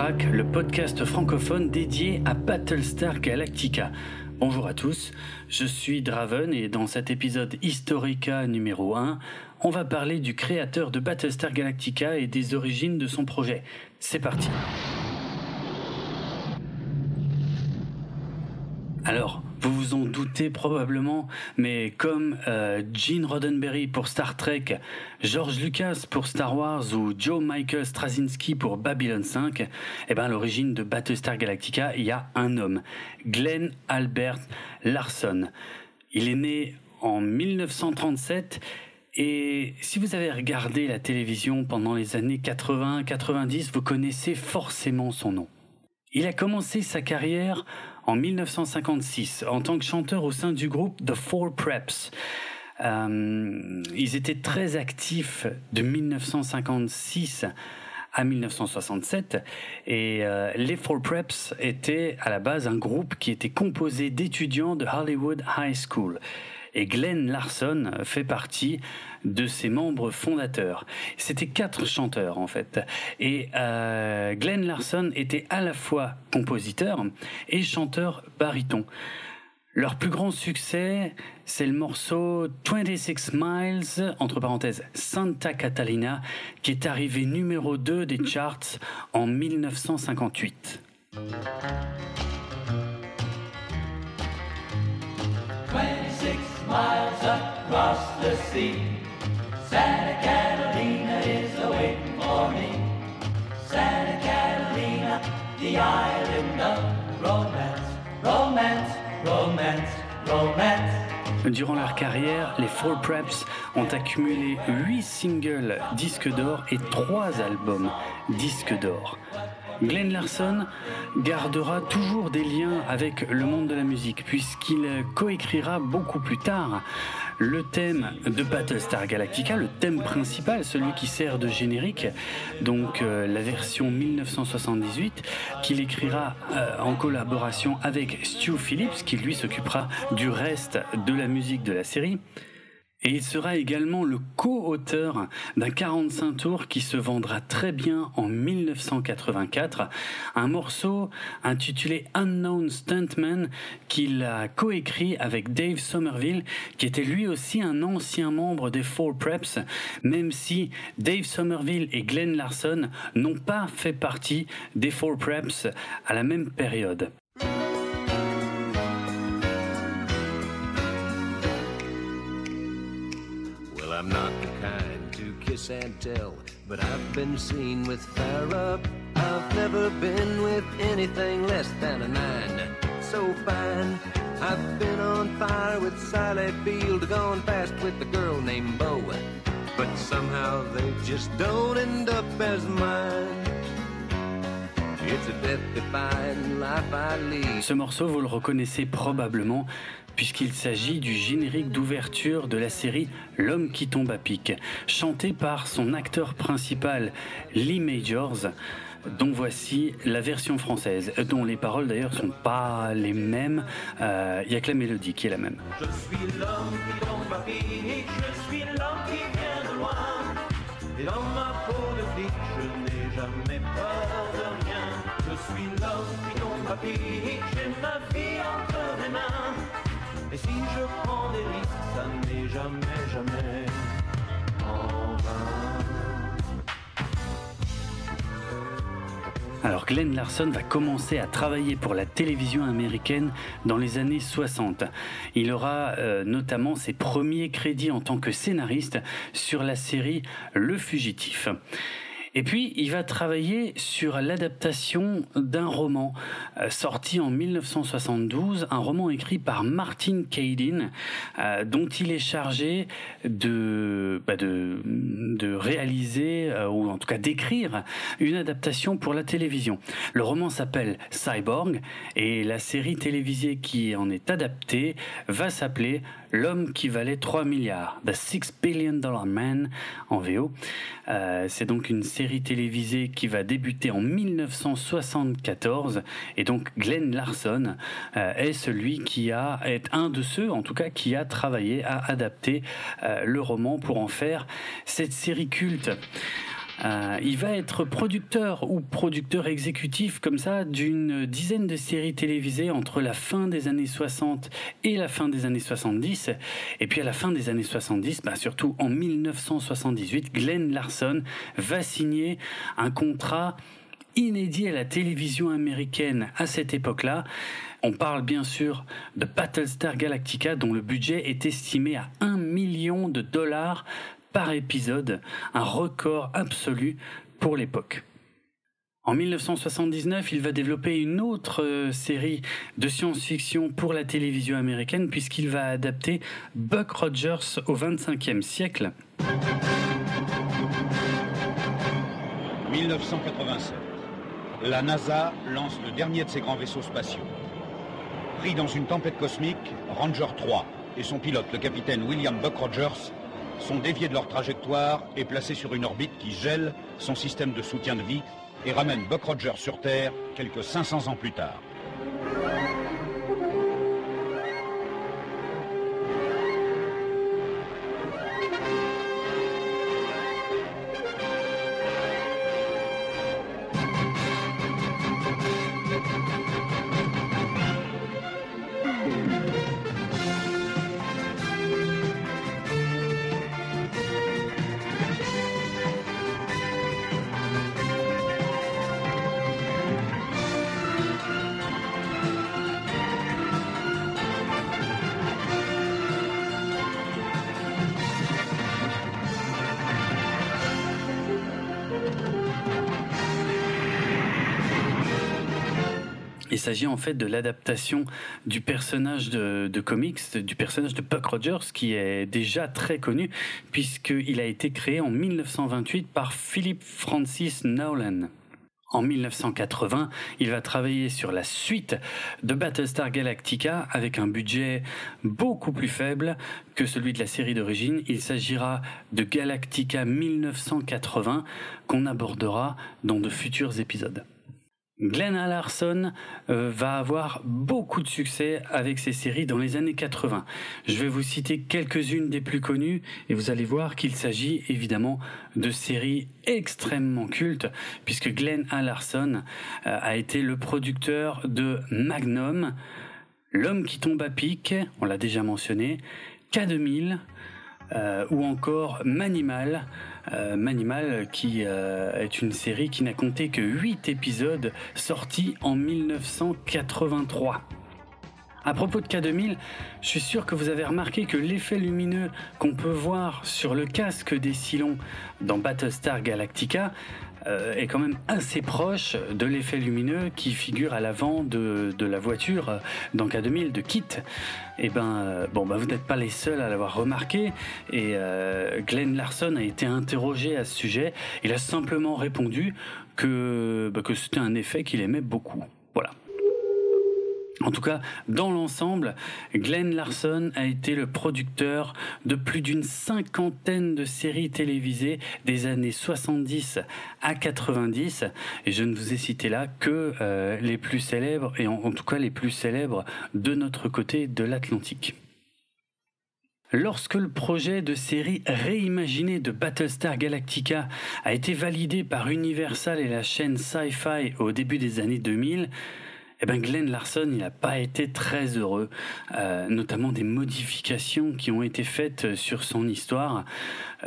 Track, le podcast francophone dédié à Battlestar Galactica. Bonjour à tous, je suis Draven et dans cet épisode Historica numéro 1, on va parler du créateur de Battlestar Galactica et des origines de son projet. C'est parti. Alors, vous vous en doutez probablement, mais comme Gene Roddenberry pour Star Trek, George Lucas pour Star Wars ou Joe Michael Straczynski pour Babylon 5, l'origine de Battlestar Galactica, il y a un homme, Glenn Albert Larson. Il est né en 1937 et si vous avez regardé la télévision pendant les années 80-90, vous connaissez forcément son nom. Il a commencé sa carrière en 1956 en tant que chanteur au sein du groupe The Four Preps. Ils étaient très actifs de 1956 à 1967 et les Four Preps étaient à la base un groupe qui était composé d'étudiants de Hollywood High School. Et Glenn Larson fait partie de ses membres fondateurs. C'était 4 chanteurs en fait. Et Glenn Larson était à la fois compositeur et chanteur baryton. Leur plus grand succès, c'est le morceau 26 Miles, entre parenthèses Santa Catalina, qui est arrivé numéro 2 des charts en 1958. Miles across the sea, Santa Catalina is awaiting for me. Santa Catalina, the island of romance, romance, romance, romance. Durant leur carrière, les Four Preps ont accumulé 8 singles disques d'or et 3 albums disques d'or. Glenn Larson gardera toujours des liens avec le monde de la musique puisqu'il coécrira beaucoup plus tard le thème de Battlestar Galactica, le thème principal, celui qui sert de générique, donc la version 1978, qu'il écrira en collaboration avec Stu Phillips, qui lui s'occupera du reste de la musique de la série. Et il sera également le co-auteur d'un 45 tours qui se vendra très bien en 1984, un morceau intitulé Unknown Stuntman qu'il a coécrit avec Dave Somerville, qui était lui aussi un ancien membre des Four Preps, même si Dave Somerville et Glenn Larson n'ont pas fait partie des Four Preps à la même période. I'm not the kind to kiss and tell, but I've been seen with fire up. I've never been with anything less than a 9. So fine, I've been on fire with Sally Field, gone fast with a girl named Bo, but somehow they just don't end up as mine. It's a death-defying life I lead. Ce morceau, vous le reconnaissez probablement puisqu'il s'agit du générique d'ouverture de la série L'homme qui tombe à pic, chanté par son acteur principal Lee Majors, dont voici la version française, dont les paroles d'ailleurs sont pas les mêmes, il y a que la mélodie qui est la même. Je suis l'homme qui tombe à pic, je suis l'homme qui vient de loin, et dans ma peau de flic, je n'ai jamais peur de rien. Je suis l'homme qui tombe à pic, j'ai ma vie entre mes mains. Et si je prends des risques, ça n'est jamais, jamais en vain. Alors Glenn Larson va commencer à travailler pour la télévision américaine dans les années 60. Il aura notamment ses premiers crédits en tant que scénariste sur la série Le Fugitif. Et puis, il va travailler sur l'adaptation d'un roman sorti en 1972, un roman écrit par Martin Caidin, dont il est chargé de réaliser, ou en tout cas d'écrire, une adaptation pour la télévision. Le roman s'appelle Cyborg, et la série télévisée qui en est adaptée va s'appeler L'homme qui valait 3 milliards, The $6 Billion Man en VO. C'est donc une série télévisée qui va débuter en 1974 et donc Glenn Larson est un de ceux en tout cas qui a travaillé à adapter le roman pour en faire cette série culte. Il va être producteur ou producteur exécutif comme ça d'une dizaine de séries télévisées entre la fin des années 60 et la fin des années 70. Et puis à la fin des années 70, surtout en 1978, Glenn Larson va signer un contrat inédit à la télévision américaine à cette époque-là. On parle bien sûr de Battlestar Galactica, dont le budget est estimé à $1 million par épisode, un record absolu pour l'époque. En 1979, il va développer une autre série de science-fiction pour la télévision américaine, puisqu'il va adapter Buck Rogers au XXe siècle. 1987. La NASA lance le dernier de ses grands vaisseaux spatiaux. Pris dans une tempête cosmique, Ranger 3 et son pilote, le capitaine William Buck Rogers, sont déviés de leur trajectoire et placés sur une orbite qui gèle son système de soutien de vie et ramène Buck Rogers sur Terre quelques 500 ans plus tard. Il s'agit en fait de l'adaptation du personnage de comics, du personnage de Buck Rogers, qui est déjà très connu, puisqu'il a été créé en 1928 par Philip Francis Nolan. En 1980, il va travailler sur la suite de Battlestar Galactica avec un budget beaucoup plus faible que celui de la série d'origine. Il s'agira de Galactica 1980 qu'on abordera dans de futurs épisodes. Glenn Larson va avoir beaucoup de succès avec ses séries dans les années 80. Je vais vous citer quelques-unes des plus connues et vous allez voir qu'il s'agit évidemment de séries extrêmement cultes, puisque Glenn Larson a été le producteur de Magnum, L'homme qui tombe à pic, on l'a déjà mentionné, K2000 ou encore Manimal. Manimal qui est une série qui n'a compté que 8 épisodes sortis en 1983. À propos de K2000, je suis sûr que vous avez remarqué que l'effet lumineux qu'on peut voir sur le casque des Cylons dans Battlestar Galactica est quand même assez proche de l'effet lumineux qui figure à l'avant de la voiture dans K2000 de Kit. Et vous n'êtes pas les seuls à l'avoir remarqué, et Glenn Larson a été interrogé à ce sujet. Il a simplement répondu que c'était un effet qu'il aimait beaucoup. Voilà. En tout cas, dans l'ensemble, Glenn Larson a été le producteur de plus d'une 50aine de séries télévisées des années 70 à 90. Et je ne vous ai cité là que les plus célèbres, et en tout cas les plus célèbres de notre côté de l'Atlantique. Lorsque le projet de série réimaginée de Battlestar Galactica a été validé par Universal et la chaîne Sci-Fi au début des années 2000, Glenn Larson, il n'a pas été très heureux, notamment des modifications qui ont été faites sur son histoire,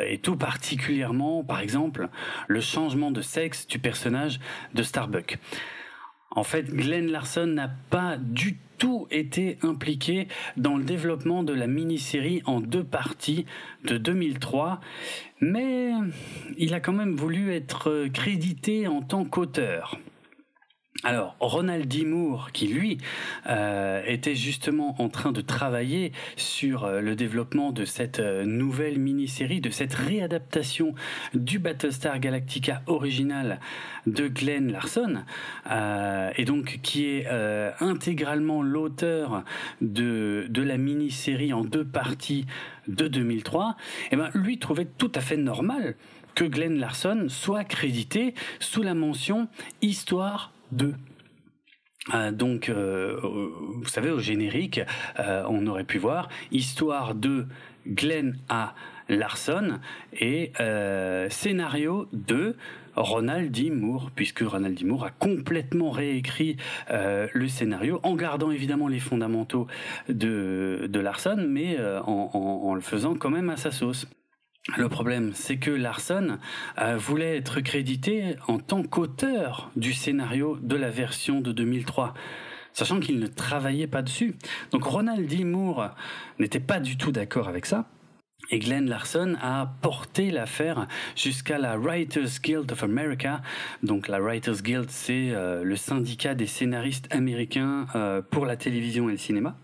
et tout particulièrement, par exemple, le changement de sexe du personnage de Starbuck. En fait, Glenn Larson n'a pas du tout été impliqué dans le développement de la mini-série en 2 parties de 2003, mais il a quand même voulu être crédité en tant qu'auteur. Alors, Ronald D. Moore, qui lui était justement en train de travailler sur le développement de cette nouvelle mini-série, de cette réadaptation du Battlestar Galactica original de Glenn Larson, et donc qui est intégralement l'auteur de la mini-série en 2 parties de 2003, lui trouvait tout à fait normal que Glenn Larson soit crédité sous la mention « Histoire 2 ». Vous savez, au générique, on aurait pu voir « Histoire de Glenn A. Larson et scénario de Ronald D. Moore, puisque Ronald D. Moore a complètement réécrit le scénario en gardant évidemment les fondamentaux de Larson, mais en le faisant quand même à sa sauce. Le problème, c'est que Larson voulait être crédité en tant qu'auteur du scénario de la version de 2003. Sachant qu'il ne travaillait pas dessus. Donc Ronald D. Moore n'était pas du tout d'accord avec ça. Et Glenn Larson a porté l'affaire jusqu'à la Writers Guild of America. Donc la Writers Guild, c'est le syndicat des scénaristes américains pour la télévision et le cinéma.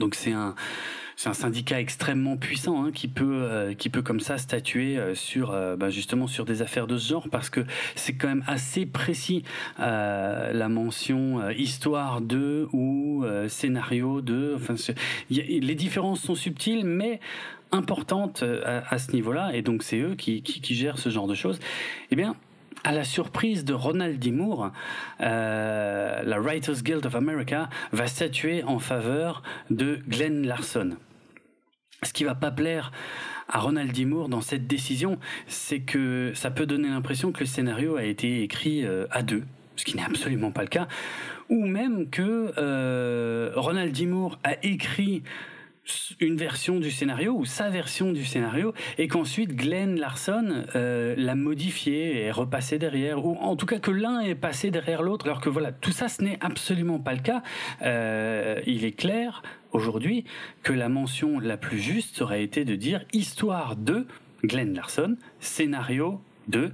Donc c'est un syndicat extrêmement puissant qui peut comme ça statuer sur justement sur des affaires de ce genre, parce que c'est quand même assez précis la mention histoire de ou scénario de. Enfin, les différences sont subtiles mais importantes à ce niveau-là, et donc c'est eux qui gèrent ce genre de choses. Eh bien, à la surprise de Ronald D. Moore, la Writers Guild of America va statuer en faveur de Glenn Larson. Ce qui va pas plaire à Ronald D. Moore dans cette décision, c'est que ça peut donner l'impression que le scénario a été écrit à deux, ce qui n'est absolument pas le cas, ou même que Ronald D. Moore a écrit une version du scénario ou sa version du scénario et qu'ensuite Glenn Larson l'a modifié et est repassé derrière, ou en tout cas que l'un est passé derrière l'autre, alors que voilà, tout ça ce n'est absolument pas le cas. Il est clair aujourd'hui que la mention la plus juste aurait été de dire histoire de Glenn Larson, scénario de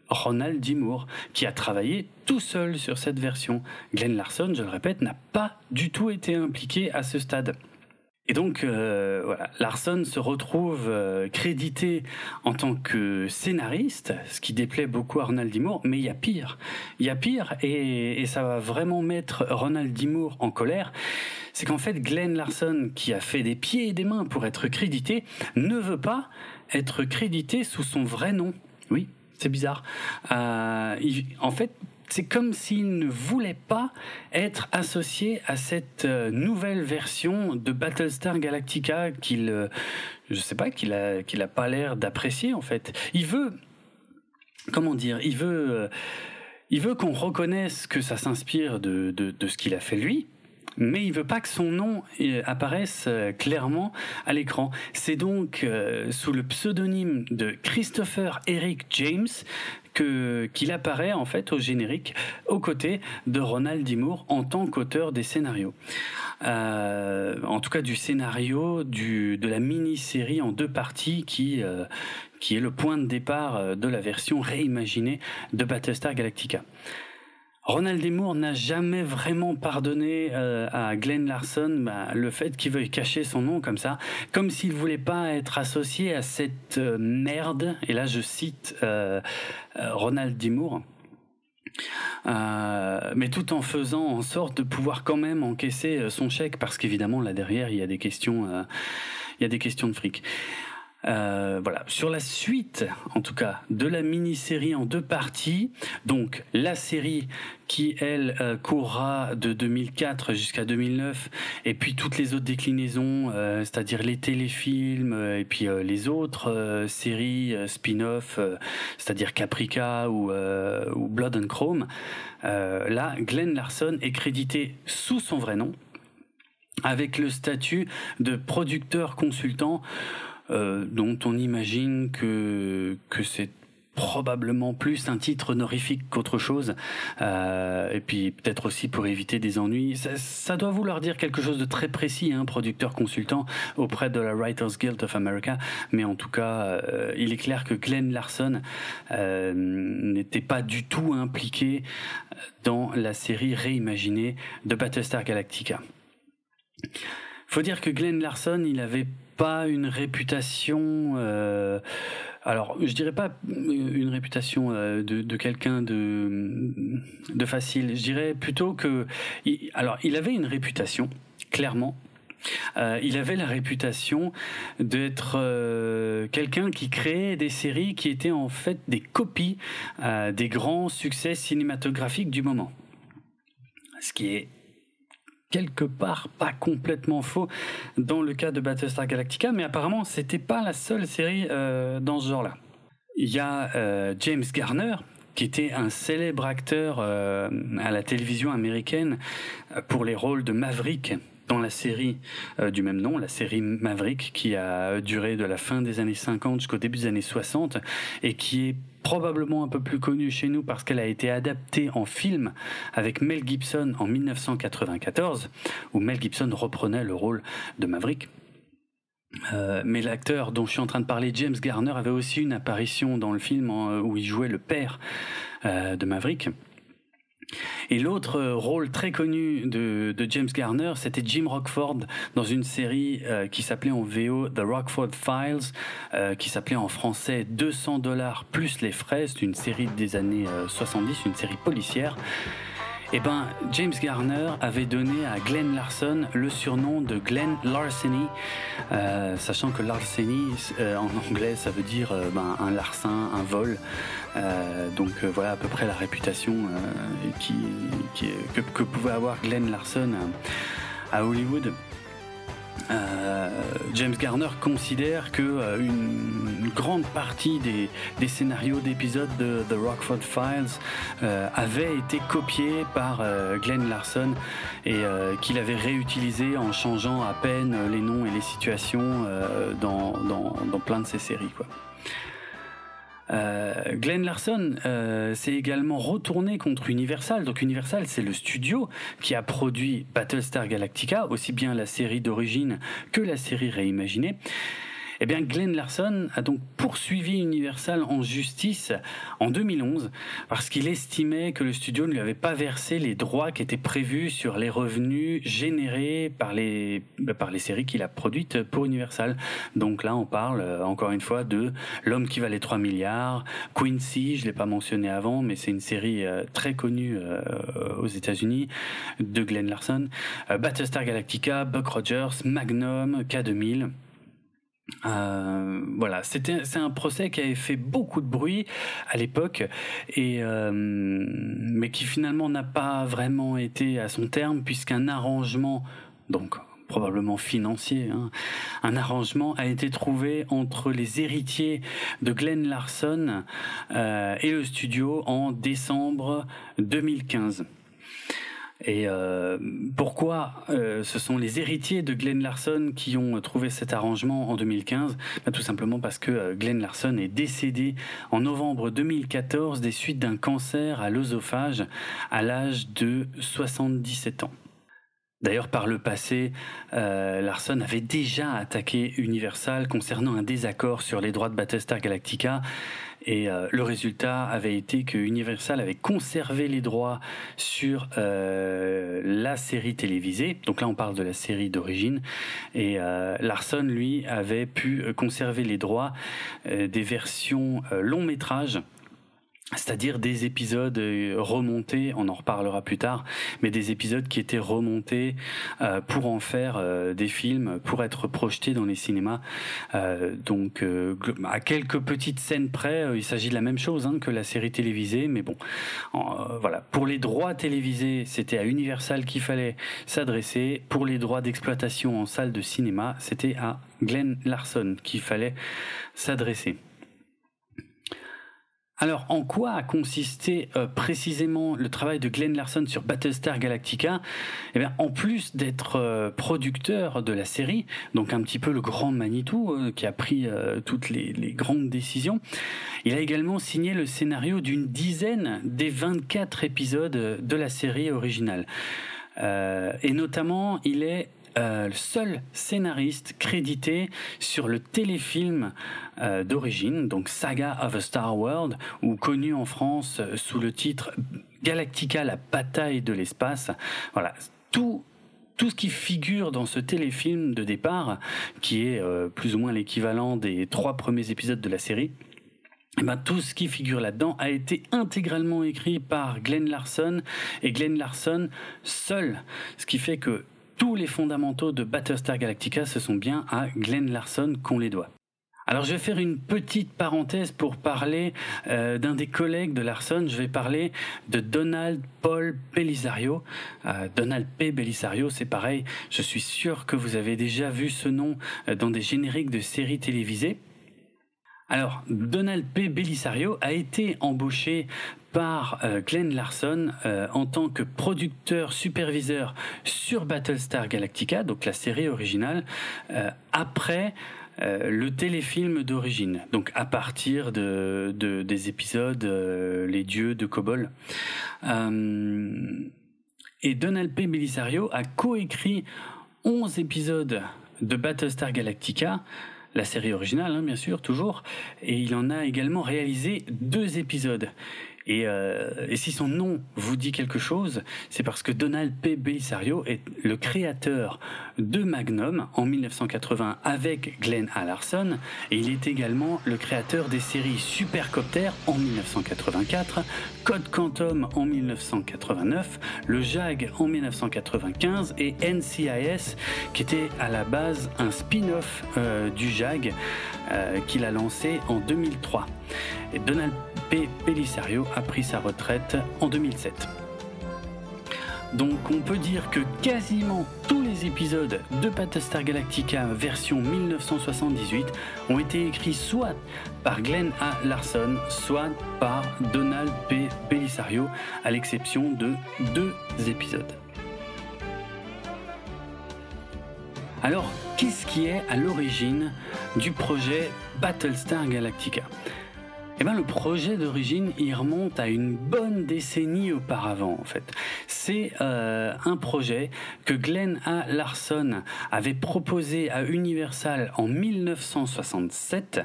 Ronald D. Moore, qui a travaillé tout seul sur cette version. Glenn Larson, je le répète, n'a pas du tout été impliqué à ce stade. Et donc, voilà, Larson se retrouve crédité en tant que scénariste, ce qui déplaît beaucoup à Ronald D. Moore, mais il y a pire. Il y a pire, et ça va vraiment mettre Ronald D. Moore en colère. C'est qu'en fait, Glenn Larson, qui a fait des pieds et des mains pour être crédité, ne veut pas être crédité sous son vrai nom. Oui, c'est bizarre. En fait, c'est comme s'il ne voulait pas être associé à cette nouvelle version de Battlestar Galactica qu'il a pas l'air d'apprécier en fait. Il veut qu'on reconnaisse que ça s'inspire de ce qu'il a fait lui, mais il veut pas que son nom apparaisse clairement à l'écran. C'est donc sous le pseudonyme de Christopher Eric James qu'il apparaît en fait au générique aux côtés de Ronald D. Moore en tant qu'auteur des scénarios. En tout cas du scénario de la mini-série en 2 parties qui est le point de départ de la version réimaginée de Battlestar Galactica. Ronald D. Moore n'a jamais vraiment pardonné à Glenn Larson le fait qu'il veuille cacher son nom comme ça, comme s'il voulait pas être associé à cette merde, et là je cite Ronald D. Moore, mais tout en faisant en sorte de pouvoir quand même encaisser son chèque, parce qu'évidemment là derrière il y a des questions de fric. Voilà, sur la suite, en tout cas, de la mini-série en 2 parties, donc la série qui, elle, courra de 2004 jusqu'à 2009, et puis toutes les autres déclinaisons, c'est-à-dire les téléfilms, et puis les autres séries spin-off, c'est-à-dire Caprica ou Blood and Chrome. Là, Glenn Larson est crédité sous son vrai nom, avec le statut de producteur consultant, dont on imagine que c'est probablement plus un titre honorifique qu'autre chose, et puis peut-être aussi pour éviter des ennuis. Ça doit vouloir dire quelque chose de très précis, producteur consultant auprès de la Writers Guild of America, mais en tout cas, il est clair que Glenn Larson n'était pas du tout impliqué dans la série réimaginée de Battlestar Galactica. Faut dire que Glenn Larson, il avait pas une réputation, alors je dirais pas une réputation de quelqu'un de facile, je dirais plutôt que il avait une réputation, clairement. Il avait la réputation d'être quelqu'un qui créait des séries qui étaient en fait des copies des grands succès cinématographiques du moment, ce qui est quelque part pas complètement faux dans le cas de Battlestar Galactica, mais apparemment c'était pas la seule série dans ce genre-là. Il y a James Garner, qui était un célèbre acteur à la télévision américaine pour les rôles de Maverick dans la série du même nom, la série Maverick, qui a duré de la fin des années 50 jusqu'au début des années 60 et qui est probablement un peu plus connue chez nous parce qu'elle a été adaptée en film avec Mel Gibson en 1994, où Mel Gibson reprenait le rôle de Maverick. Mais l'acteur dont je suis en train de parler, James Garner, avait aussi une apparition dans le film où il jouait le père de Maverick. Et l'autre rôle très connu de James Garner, c'était Jim Rockford dans une série qui s'appelait en VO The Rockford Files, qui s'appelait en français $200 plus les frais. C'est une série des années 70, une série policière. Eh ben, James Garner avait donné à Glenn Larson le surnom de Glenn Larceny, sachant que Larceny en anglais ça veut dire un larcin, un vol. Donc voilà à peu près la réputation que pouvait avoir Glenn Larson à Hollywood. James Garner considère que une grande partie des scénarios d'épisodes de The Rockford Files avaient été copiés par Glenn Larson et qu'il avait réutilisé en changeant à peine les noms et les situations dans plein de ses séries, quoi. Glenn Larson s'est également retourné contre Universal. Donc Universal, c'est le studio qui a produit Battlestar Galactica, aussi bien la série d'origine que la série réimaginée. Eh bien, Glenn Larson a donc poursuivi Universal en justice en 2011 parce qu'il estimait que le studio ne lui avait pas versé les droits qui étaient prévus sur les revenus générés par les séries qu'il a produites pour Universal. Donc là, on parle encore une fois de L'homme qui valait 3 milliards, Quincy, je l'ai pas mentionné avant, mais c'est une série très connue aux États-Unis de Glenn Larson, Battlestar Galactica, Buck Rogers, Magnum, K2000. Voilà, c'est un procès qui avait fait beaucoup de bruit à l'époque mais qui finalement n'a pas vraiment été à son terme puisqu'un arrangement, donc probablement financier, un arrangement a été trouvé entre les héritiers de Glenn Larson et le studio en décembre 2015. Et pourquoi ce sont les héritiers de Glenn Larson qui ont trouvé cet arrangement en 2015 ? Tout simplement parce que Glenn Larson est décédé en novembre 2014 des suites d'un cancer à l'œsophage à l'âge de 77 ans. D'ailleurs, par le passé, Larson avait déjà attaqué Universal concernant un désaccord sur les droits de Battlestar Galactica. Et le résultat avait été que Universal avait conservé les droits sur la série télévisée. Donc là, on parle de la série d'origine. Et Larson, lui, avait pu conserver les droits des versions long métrage, c'est-à-dire des épisodes remontés, on en reparlera plus tard, mais des épisodes qui étaient remontés pour en faire des films, pour être projetés dans les cinémas. Donc à quelques petites scènes près, il s'agit de la même chose que la série télévisée, mais bon, voilà. Pour les droits télévisés, c'était à Universal qu'il fallait s'adresser. Pour les droits d'exploitation en salle de cinéma, c'était à Glenn Larson qu'il fallait s'adresser. Alors, en quoi a consisté précisément le travail de Glenn Larson sur Battlestar Galactica ? Eh bien, en plus d'être producteur de la série, donc un petit peu le grand Manitou qui a pris toutes les grandes décisions, il a également signé le scénario d'une dizaine des 24 épisodes de la série originale. Et notamment, il est le seul scénariste crédité sur le téléfilm d'origine, donc Saga of a Star World, ou connu en France sous le titre Galactica, la bataille de l'espace. Voilà, tout ce qui figure dans ce téléfilm de départ, qui est plus ou moins l'équivalent des 3 premiers épisodes de la série, tout ce qui figure là-dedans a été intégralement écrit par Glenn Larson, et Glenn Larson seul, ce qui fait que tous les fondamentaux de Battlestar Galactica, ce sont bien à Glenn Larson qu'on les doit. Alors je vais faire une petite parenthèse pour parler d'un des collègues de Larson. Je vais parler de Donald Paul Bellisario. Donald P. Bellisario, c'est pareil, je suis sûr que vous avez déjà vu ce nom dans des génériques de séries télévisées. Alors, Donald P. Bellisario a été embauché par Glenn Larson en tant que producteur superviseur sur Battlestar Galactica, donc la série originale, après le téléfilm d'origine, donc à partir des épisodes Les Dieux de Kobol. Et Donald P. Bellisario a coécrit 11 épisodes de Battlestar Galactica, la série originale, bien sûr, toujours, et il en a également réalisé 2 épisodes. Et si son nom vous dit quelque chose, c'est parce que Donald P. Bellisario est le créateur de Magnum en 1980 avec Glenn A. Larson, et il est également le créateur des séries Supercopter en 1984, Code Quantum en 1989, le JAG en 1995 et NCIS, qui était à la base un spin-off du JAG qu'il a lancé en 2003. Et Donald P. Bellisario a pris sa retraite en 2007. Donc on peut dire que quasiment tous les épisodes de Battlestar Galactica version 1978 ont été écrits soit par Glenn A. Larson, soit par Donald P. Bellisario, à l'exception de 2 épisodes. Alors, qu'est-ce qui est à l'origine du projet Battlestar Galactica ? Le projet d'origine, il remonte à une bonne décennie auparavant, en fait. C'est un projet que Glenn A. Larson avait proposé à Universal en 1967.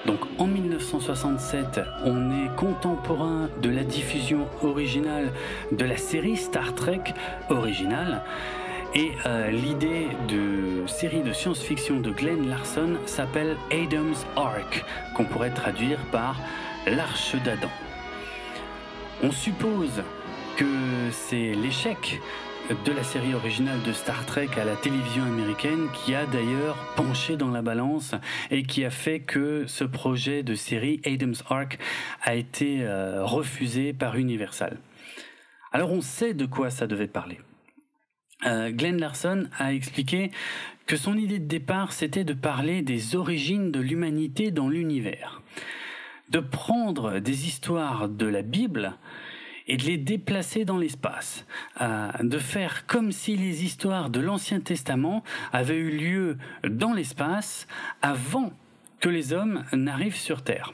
Donc en 1967, on est contemporain de la diffusion originale de la série Star Trek originale. Et l'idée de série de science-fiction de Glenn Larson s'appelle Adam's Ark, qu'on pourrait traduire par l'Arche d'Adam. On suppose que c'est l'échec de la série originale de Star Trek à la télévision américaine qui a d'ailleurs penché dans la balance et qui a fait que ce projet de série Adam's Ark a été refusé par Universal. Alors on sait de quoi ça devait parler. Glenn Larson a expliqué que son idée de départ, c'était de parler des origines de l'humanité dans l'univers. De prendre des histoires de la Bible et de les déplacer dans l'espace. De faire comme si les histoires de l'Ancien Testament avaient eu lieu dans l'espace avant que les hommes n'arrivent sur Terre.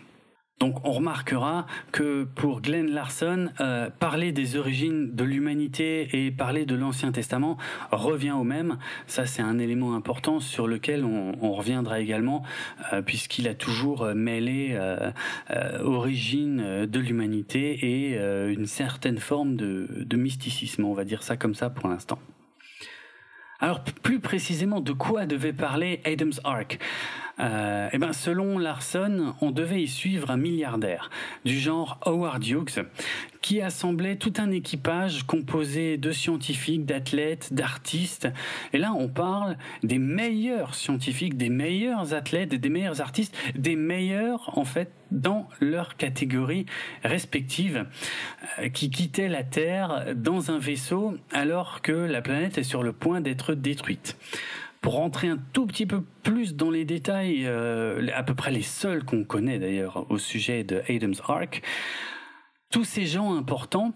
Donc on remarquera que pour Glenn Larson, parler des origines de l'humanité et parler de l'Ancien Testament revient au même. Ça, c'est un élément important sur lequel on reviendra également, puisqu'il a toujours mêlé origine de l'humanité et une certaine forme de mysticisme, on va dire ça comme ça pour l'instant. Alors plus précisément, de quoi devait parler Adam's Ark ? Selon Larson, on devait y suivre un milliardaire du genre Howard Hughes qui assemblait tout un équipage composé de scientifiques, d'athlètes, d'artistes. Et là, on parle des meilleurs scientifiques, des meilleurs athlètes, des meilleurs artistes, des meilleurs, en fait, dans leur catégorie respective, qui quittaient la Terre dans un vaisseau alors que la planète est sur le point d'être détruite. Pour rentrer un tout petit peu plus dans les détails, à peu près les seuls qu'on connaît d'ailleurs au sujet de Adam's Ark, tous ces gens importants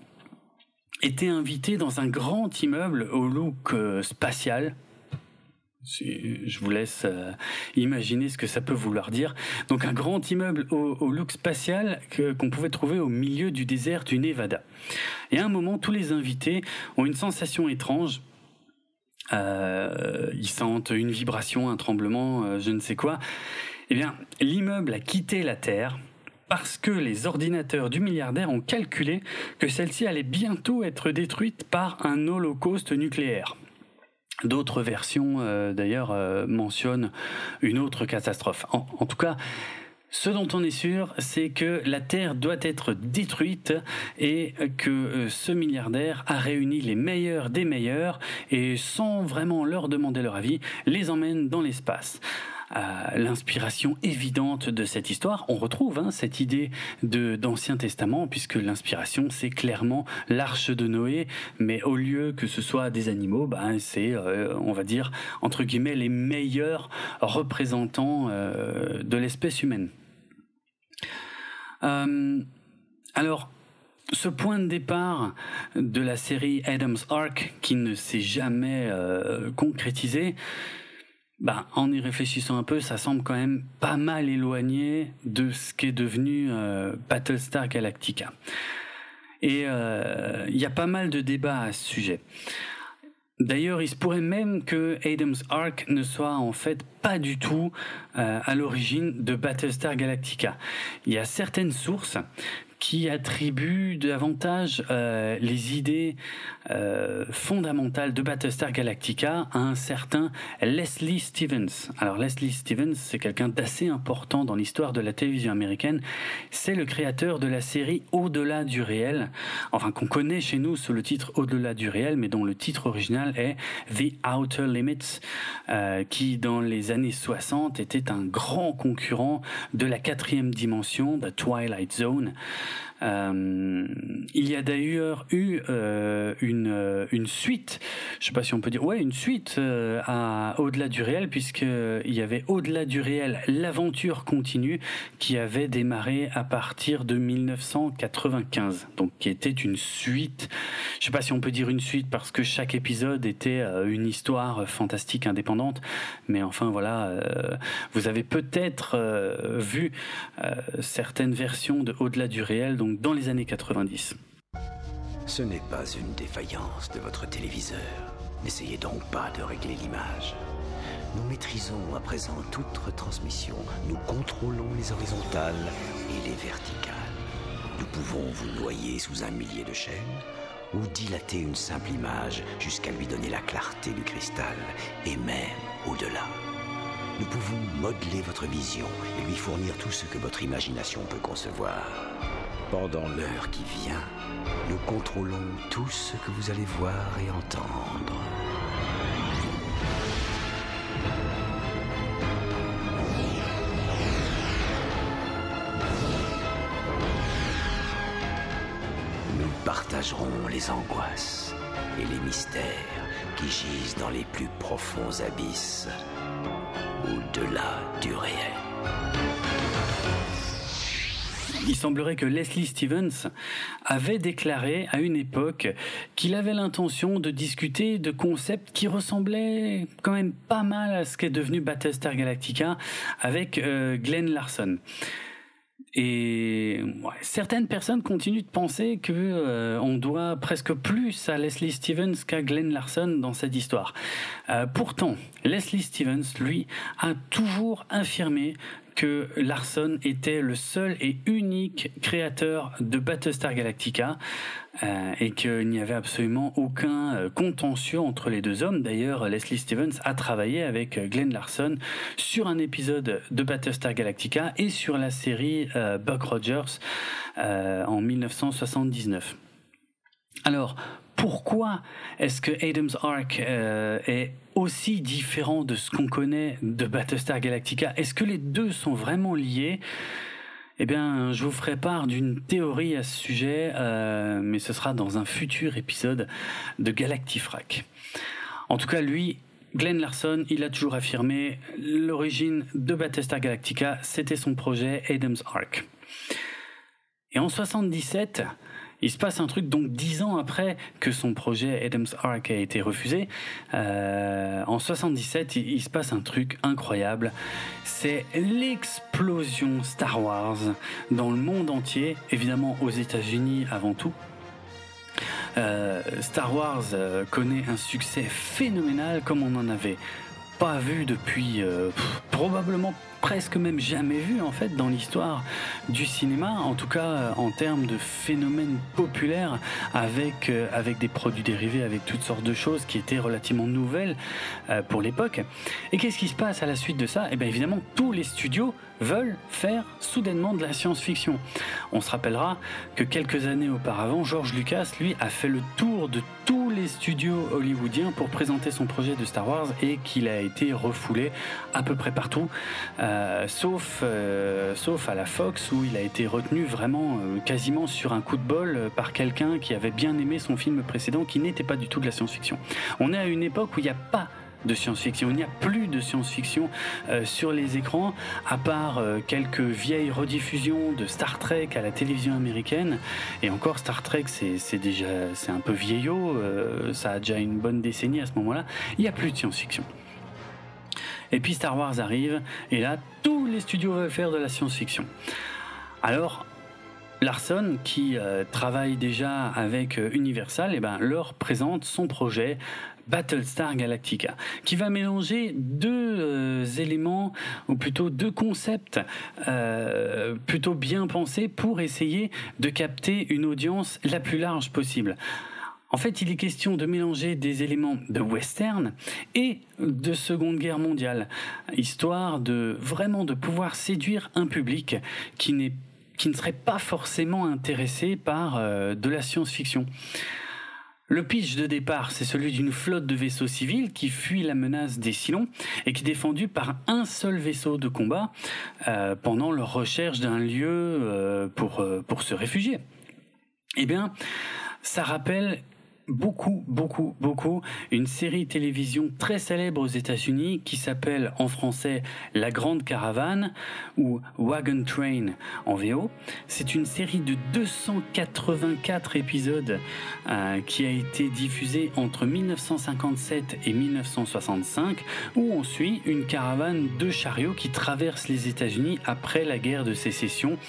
étaient invités dans un grand immeuble au look spatial. Je vous laisse imaginer ce que ça peut vouloir dire. Donc un grand immeuble au look spatial qu'on pouvait trouver au milieu du désert du Nevada. Et à un moment, tous les invités ont une sensation étrange. Ils sentent une vibration, un tremblement, je ne sais quoi. Eh bien, l'immeuble a quitté la Terre parce que les ordinateurs du milliardaire ont calculé que celle-ci allait bientôt être détruite par un holocauste nucléaire. D'autres versions, d'ailleurs, mentionnent une autre catastrophe. En tout cas, ce dont on est sûr, c'est que la Terre doit être détruite et que ce milliardaire a réuni les meilleurs des meilleurs et sans vraiment leur demander leur avis, les emmène dans l'espace. l'inspiration évidente de cette histoire. On retrouve cette idée d'Ancien Testament, puisque l'inspiration, c'est clairement l'arche de Noé, mais au lieu que ce soit des animaux, c'est, on va dire, entre guillemets, les meilleurs représentants de l'espèce humaine. Alors, ce point de départ de la série Adam's Ark, qui ne s'est jamais concrétisé, en y réfléchissant un peu, ça semble quand même pas mal éloigné de ce qu'est devenu Battlestar Galactica. Et il y a pas mal de débats à ce sujet. D'ailleurs, il se pourrait même que Adam's Ark ne soit en fait pas du tout à l'origine de Battlestar Galactica. Il y a certaines sources qui attribue davantage les idées fondamentales de Battlestar Galactica à un certain Leslie Stevens. Alors Leslie Stevens, c'est quelqu'un d'assez important dans l'histoire de la télévision américaine. C'est le créateur de la série Au-delà du réel, enfin qu'on connaît chez nous sous le titre Au-delà du réel, mais dont le titre original est The Outer Limits, qui dans les années 60 était un grand concurrent de la 4e dimension, The Twilight Zone. Il y a d'ailleurs eu une suite, je sais pas si on peut dire, une suite à Au-delà du réel, puisqu'il y avait Au-delà du réel, l'aventure continue, qui avait démarré à partir de 1995, donc qui était une suite, je sais pas si on peut dire une suite parce que chaque épisode était une histoire fantastique indépendante, mais enfin voilà, vous avez peut-être vu certaines versions de Au-delà du réel, donc dans les années 90. Ce n'est pas une défaillance de votre téléviseur. N'essayez donc pas de régler l'image. Nous maîtrisons à présent toute retransmission. Nous contrôlons les horizontales et les verticales. Nous pouvons vous noyer sous un millier de chaînes ou dilater une simple image jusqu'à lui donner la clarté du cristal et même au-delà. Nous pouvons modeler votre vision et lui fournir tout ce que votre imagination peut concevoir. Pendant l'heure qui vient, nous contrôlons tout ce que vous allez voir et entendre. Nous partagerons les angoisses et les mystères qui gisent dans les plus profonds abysses, au-delà du réel. Il semblerait que Leslie Stevens avait déclaré à une époque qu'il avait l'intention de discuter de concepts qui ressemblaient quand même pas mal à ce qu'est devenu Battlestar Galactica avec Glenn Larson. Et certaines personnes continuent de penser que on doit presque plus à Leslie Stevens qu'à Glenn Larson dans cette histoire. Pourtant, Leslie Stevens, lui, a toujours affirmé que Larson était le seul et unique créateur de Battlestar Galactica et qu'il n'y avait absolument aucun contentieux entre les deux hommes. D'ailleurs, Leslie Stevens a travaillé avec Glenn Larson sur un épisode de Battlestar Galactica et sur la série Buck Rogers en 1979. Alors, pourquoi est-ce que Adam's Ark est aussi différent de ce qu'on connaît de Battlestar Galactica? Est-ce que les deux sont vraiment liés? Eh bien, je vous ferai part d'une théorie à ce sujet, mais ce sera dans un futur épisode de Galactifrac. En tout cas, lui, Glenn Larson, il a toujours affirmé l'origine de Battlestar Galactica, c'était son projet Adam's Ark. Et en 77... il se passe un truc, donc 10 ans après que son projet Adam's Ark a été refusé, en 77, il se passe un truc incroyable. C'est l'explosion Star Wars dans le monde entier, évidemment aux États-Unis avant tout. Star Wars connaît un succès phénoménal comme on n'en avait pas vu depuis probablement presque même jamais vu en fait dans l'histoire du cinéma, en tout cas en termes de phénomènes populaires avec des produits dérivés, avec toutes sortes de choses qui étaient relativement nouvelles pour l'époque. Et qu'est-ce qui se passe à la suite de ça? Eh bien évidemment, tous les studios veulent faire soudainement de la science-fiction. On se rappellera que quelques années auparavant, George Lucas, lui, a fait le tour de tous les studios hollywoodiens pour présenter son projet de Star Wars et qu'il a été refoulé à peu près partout, sauf à la Fox où il a été retenu vraiment quasiment sur un coup de bol par quelqu'un qui avait bien aimé son film précédent qui n'était pas du tout de la science-fiction. On est à une époque où il n'y a pas de science-fiction. Il n'y a plus de science-fiction sur les écrans, à part quelques vieilles rediffusions de Star Trek à la télévision américaine. Et encore, Star Trek, c'est un peu vieillot, ça a déjà une bonne décennie à ce moment-là. Il n'y a plus de science-fiction. Et puis Star Wars arrive, et là, tous les studios veulent faire de la science-fiction. Alors, Larson, qui travaille déjà avec Universal, leur présente son projet Battlestar Galactica, qui va mélanger deux éléments, ou plutôt deux concepts plutôt bien pensés pour essayer de capter une audience la plus large possible. En fait, il est question de mélanger des éléments de western et de Seconde Guerre mondiale, histoire de vraiment de pouvoir séduire un public qui ne serait pas forcément intéressé par de la science-fiction. Le pitch de départ, c'est celui d'une flotte de vaisseaux civils qui fuit la menace des Cylons et qui est défendue par un seul vaisseau de combat pendant leur recherche d'un lieu pour se réfugier. Eh bien, ça rappelle beaucoup une série télévision très célèbre aux États-Unis qui s'appelle en français La Grande Caravane ou Wagon Train en VO. C'est une série de 284 épisodes qui a été diffusée entre 1957 et 1965 où on suit une caravane de chariots qui traverse les États-Unis après la guerre de sécession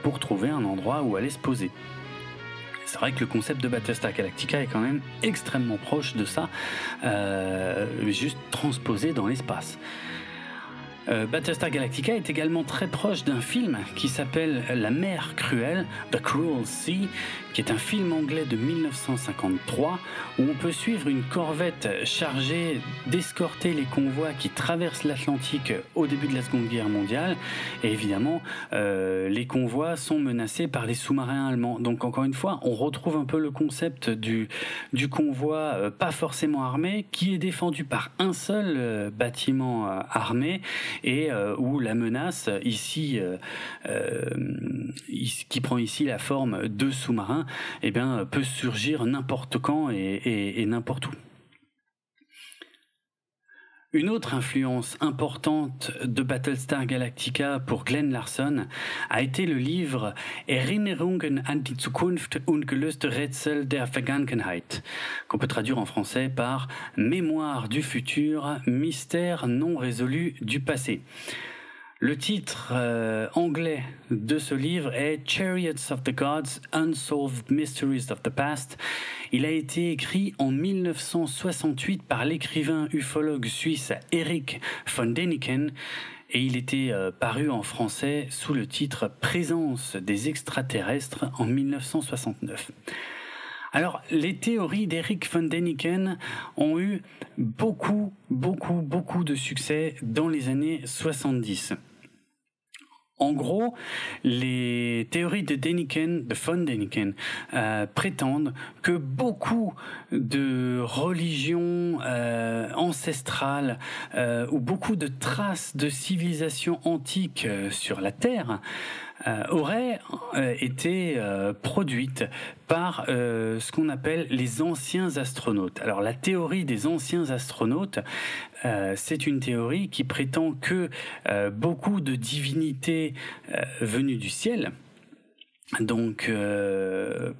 pour trouver un endroit où aller se poser. C'est vrai que le concept de Battlestar Galactica est quand même extrêmement proche de ça, juste transposé dans l'espace. Battlestar Galactica est également très proche d'un film qui s'appelle La mer cruelle, The Cruel Sea, qui est un film anglais de 1953 où on peut suivre une corvette chargée d'escorter les convois qui traversent l'Atlantique au début de la Seconde Guerre mondiale. Et évidemment, les convois sont menacés par les sous-marins allemands. Donc encore une fois, on retrouve un peu le concept du convoi pas forcément armé qui est défendu par un seul bâtiment armé et où la menace ici qui prend ici la forme de sous-marins peut surgir n'importe quand et n'importe où. Une autre influence importante de Battlestar Galactica pour Glenn Larson a été le livre Erinnerungen an die Zukunft und gelöste Rätsel der Vergangenheit, qu'on peut traduire en français par Mémoire du futur, mystère non résolu du passé. Le titre anglais de ce livre est Chariots of the Gods, Unsolved Mysteries of the Past. Il a été écrit en 1968 par l'écrivain ufologue suisse Erich von Däniken et il était paru en français sous le titre Présence des extraterrestres en 1969. Alors, les théories d'Erich von Däniken ont eu beaucoup de succès dans les années 70. En gros, les théories de von Däniken prétendent que beaucoup de religions ancestrales ou beaucoup de traces de civilisations antiques sur la Terre auraient été produites par ce qu'on appelle les anciens astronautes. Alors la théorie des anciens astronautes, c'est une théorie qui prétend que beaucoup de divinités venues du ciel Donc,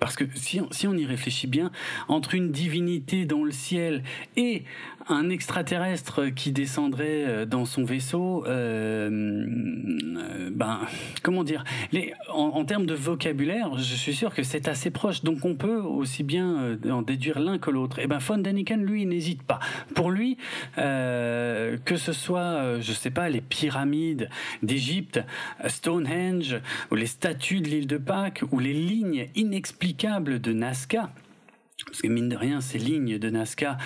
parce que si on y réfléchit bien, entre une divinité dans le ciel et un extraterrestre qui descendrait dans son vaisseau, comment dire, en termes de vocabulaire, je suis sûr que c'est assez proche. Donc, on peut aussi bien en déduire l'un que l'autre. Et Von Däniken, lui, n'hésite pas. Pour lui, que ce soit, je sais pas, les pyramides d'Égypte, Stonehenge, ou les statues de l'île de Pâques, ou les lignes inexplicables de Nazca, parce que mine de rien, ces lignes de Nazca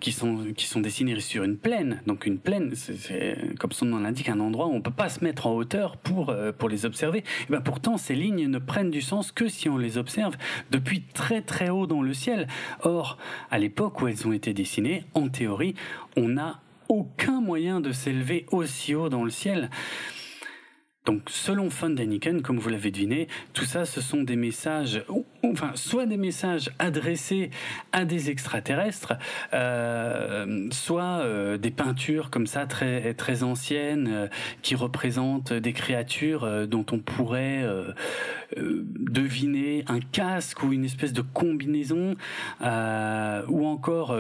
qui sont dessinées sur une plaine, donc une plaine, c'est comme son nom l'indique, un endroit où on peut pas se mettre en hauteur pour les observer. Et pourtant, ces lignes ne prennent du sens que si on les observe depuis très très haut dans le ciel. Or, à l'époque où elles ont été dessinées, en théorie, on n'a aucun moyen de s'élever aussi haut dans le ciel. Donc, selon Von Däniken, comme vous l'avez deviné, tout ça, ce sont des messages, soit des messages adressés à des extraterrestres, soit des peintures comme ça très très anciennes qui représentent des créatures dont on pourrait deviner un casque ou une espèce de combinaison, ou encore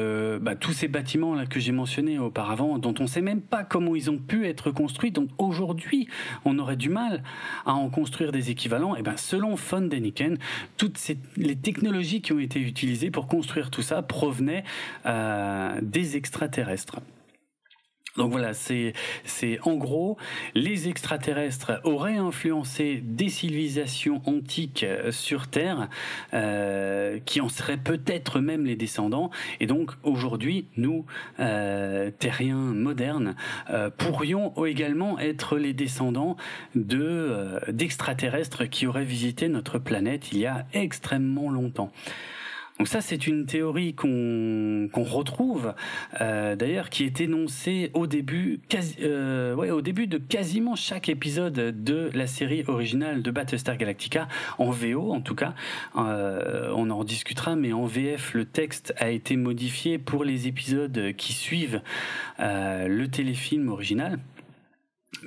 tous ces bâtiments là que j'ai mentionnés auparavant, dont on ne sait même pas comment ils ont pu être construits. Donc aujourd'hui, on aurait du mal à en construire des équivalents. Et selon Von Däniken, les technologies qui ont été utilisées pour construire tout ça provenaient des extraterrestres. Donc voilà, c'est en gros, les extraterrestres auraient influencé des civilisations antiques sur Terre, qui en seraient peut-être même les descendants. Et donc aujourd'hui, nous, terriens modernes, pourrions également être les descendants d'extraterrestres qui auraient visité notre planète il y a extrêmement longtemps. Donc ça, c'est une théorie qu'on retrouve, d'ailleurs, qui est énoncée au début de quasiment chaque épisode de la série originale de Battlestar Galactica, en VO en tout cas. On en rediscutera, mais en VF, le texte a été modifié pour les épisodes qui suivent le téléfilm original.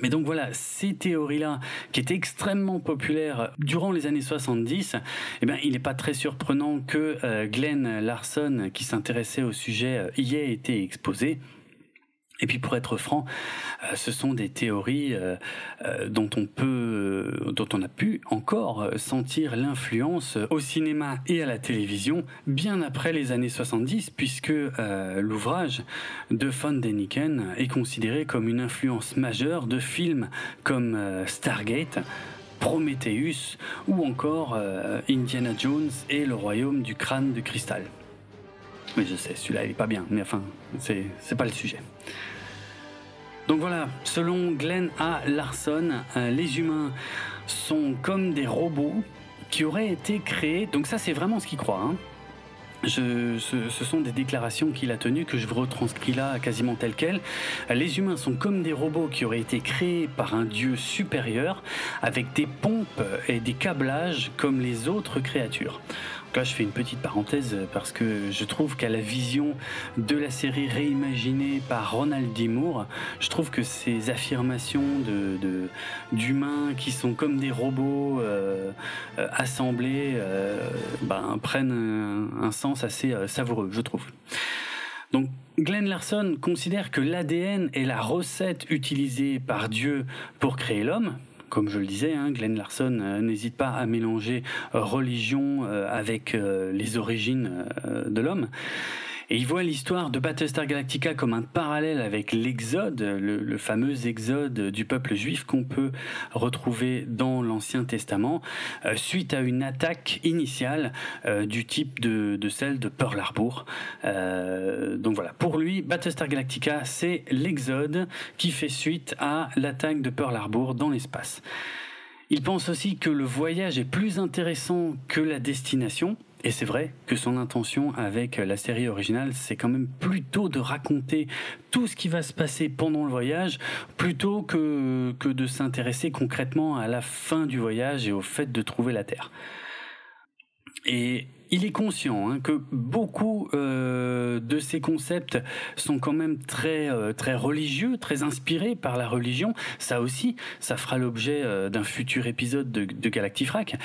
Mais donc voilà, ces théories-là, qui étaient extrêmement populaires durant les années 70, il n'est pas très surprenant que Glenn Larson, qui s'intéressait au sujet, y ait été exposé. Et puis pour être franc, ce sont des théories dont on a pu encore sentir l'influence au cinéma et à la télévision bien après les années 70, puisque l'ouvrage de Von Däniken est considéré comme une influence majeure de films comme Stargate, Prometheus ou encore Indiana Jones et le royaume du crâne de cristal. Oui, je sais, celui-là il est pas bien, mais enfin, c'est pas le sujet. Donc voilà, selon Glenn A. Larson, les humains sont comme des robots qui auraient été créés. Donc ça, c'est vraiment ce qu'il croit, hein. Ce sont des déclarations qu'il a tenues que je vous retranscris là quasiment telles quelles. Les humains sont comme des robots qui auraient été créés par un dieu supérieur avec des pompes et des câblages comme les autres créatures. Donc là, je fais une petite parenthèse parce que je trouve qu'à la vision de la série réimaginée par Ronald D. Moore, je trouve que ces affirmations d'humains qui sont comme des robots assemblés prennent un sens assez savoureux, je trouve. Donc, Glenn Larson considère que l'ADN est la recette utilisée par Dieu pour créer l'homme. Comme je le disais, Glenn Larson n'hésite pas à mélanger religion avec les origines de l'homme. Et il voit l'histoire de Battlestar Galactica comme un parallèle avec l'Exode, le fameux Exode du peuple juif qu'on peut retrouver dans l'Ancien Testament, suite à une attaque initiale du type de celle de Pearl Harbor. Donc voilà, pour lui, Battlestar Galactica, c'est l'Exode qui fait suite à l'attaque de Pearl Harbor dans l'espace. Il pense aussi que le voyage est plus intéressant que la destination. Et c'est vrai que son intention avec la série originale, c'est quand même plutôt de raconter tout ce qui va se passer pendant le voyage, plutôt que de s'intéresser concrètement à la fin du voyage et au fait de trouver la Terre. Et il est conscient que beaucoup de ces concepts sont quand même très religieux, très inspirés par la religion. Ça aussi, ça fera l'objet d'un futur épisode de Galactifrac.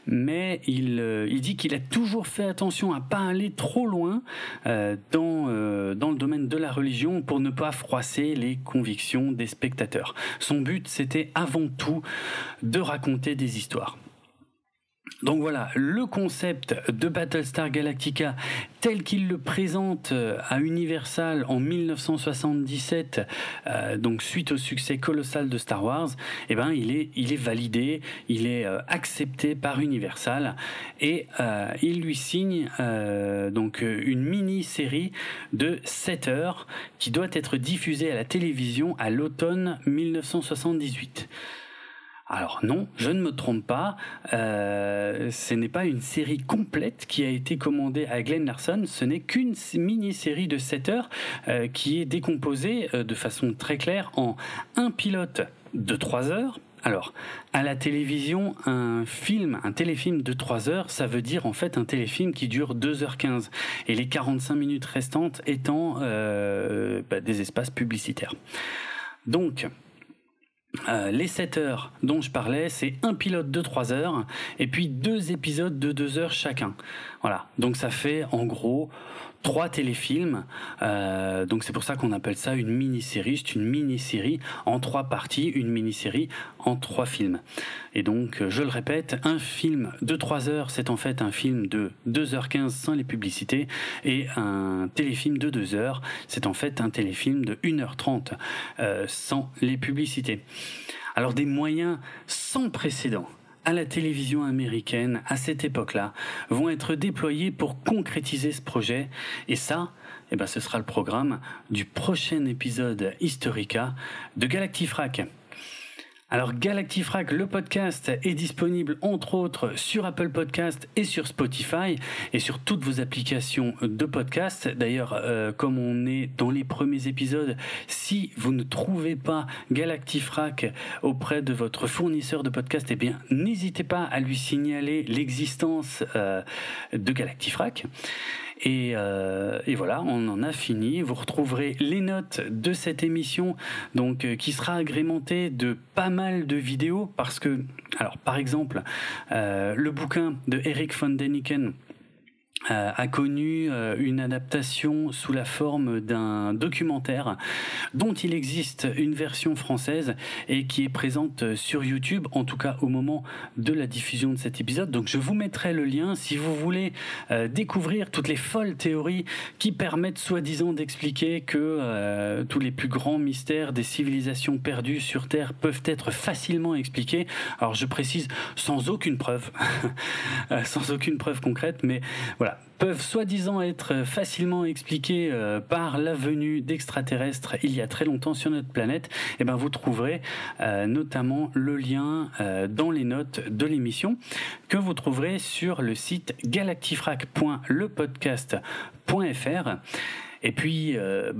Mais il dit qu'il a toujours fait attention à pas aller trop loin dans le domaine de la religion pour ne pas froisser les convictions des spectateurs. Son but, c'était avant tout de raconter des histoires. Donc voilà, le concept de Battlestar Galactica tel qu'il le présente à Universal en 1977, donc suite au succès colossal de Star Wars, il est validé, il est accepté par Universal et il lui signe donc une mini-série de 7 heures qui doit être diffusée à la télévision à l'automne 1978. Alors non, je ne me trompe pas, ce n'est pas une série complète qui a été commandée à Glen Larson, ce n'est qu'une mini-série de 7 heures qui est décomposée de façon très claire en un pilote de 3 heures. Alors, à la télévision, un téléfilm de 3 heures, ça veut dire en fait un téléfilm qui dure 2h15 et les 45 minutes restantes étant des espaces publicitaires. Donc, les 7 heures dont je parlais, c'est un pilote de 3 heures et puis 2 épisodes de 2 heures chacun. Voilà, donc ça fait en gros 3 téléfilms, donc c'est pour ça qu'on appelle ça une mini-série. C'est une mini-série en 3 parties, une mini-série en 3 films. Et donc, je le répète, un film de 3 heures, c'est en fait un film de 2h15 sans les publicités, et un téléfilm de 2 heures, c'est en fait un téléfilm de 1h30 sans les publicités. Alors des moyens sans précédent à la télévision américaine, à cette époque-là, vont être déployés pour concrétiser ce projet. Et ça, ce sera le programme du prochain épisode Historica de Galactifrac. Alors Galactifrac, le podcast, est disponible entre autres sur Apple Podcast et sur Spotify et sur toutes vos applications de podcast. D'ailleurs, comme on est dans les premiers épisodes, si vous ne trouvez pas Galactifrac auprès de votre fournisseur de podcast, n'hésitez pas à lui signaler l'existence de Galactifrac. Et voilà, on en a fini. Vous retrouverez les notes de cette émission, donc qui sera agrémentée de pas mal de vidéos, parce que, alors par exemple, le bouquin de Eric von Däniken a connu une adaptation sous la forme d'un documentaire dont il existe une version française et qui est présente sur YouTube, en tout cas au moment de la diffusion de cet épisode. Donc je vous mettrai le lien si vous voulez découvrir toutes les folles théories qui permettent soi-disant d'expliquer que tous les plus grands mystères des civilisations perdues sur Terre peuvent être facilement expliqués. Alors je précise, sans aucune preuve, sans aucune preuve concrète, mais voilà, peuvent soi-disant être facilement expliqués par la venue d'extraterrestres il y a très longtemps sur notre planète. Vous trouverez notamment le lien dans les notes de l'émission que vous trouverez sur le site galactifrac.lepodcast.fr. Et puis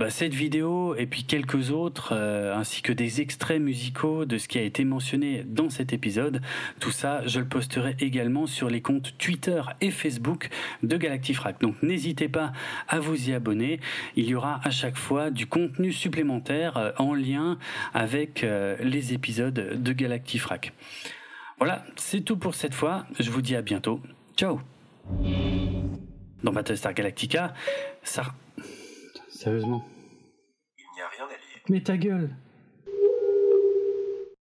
cette vidéo et puis quelques autres ainsi que des extraits musicaux de ce qui a été mentionné dans cet épisode, tout ça je le posterai également sur les comptes Twitter et Facebook de Galactifrac. Donc n'hésitez pas à vous y abonner, il y aura à chaque fois du contenu supplémentaire en lien avec les épisodes de Galactifrac. Voilà, c'est tout pour cette fois, je vous dis à bientôt, ciao. Dans Battlestar Galactica, ça... Sérieusement. Il n'y a rien à lire. Mais ta gueule!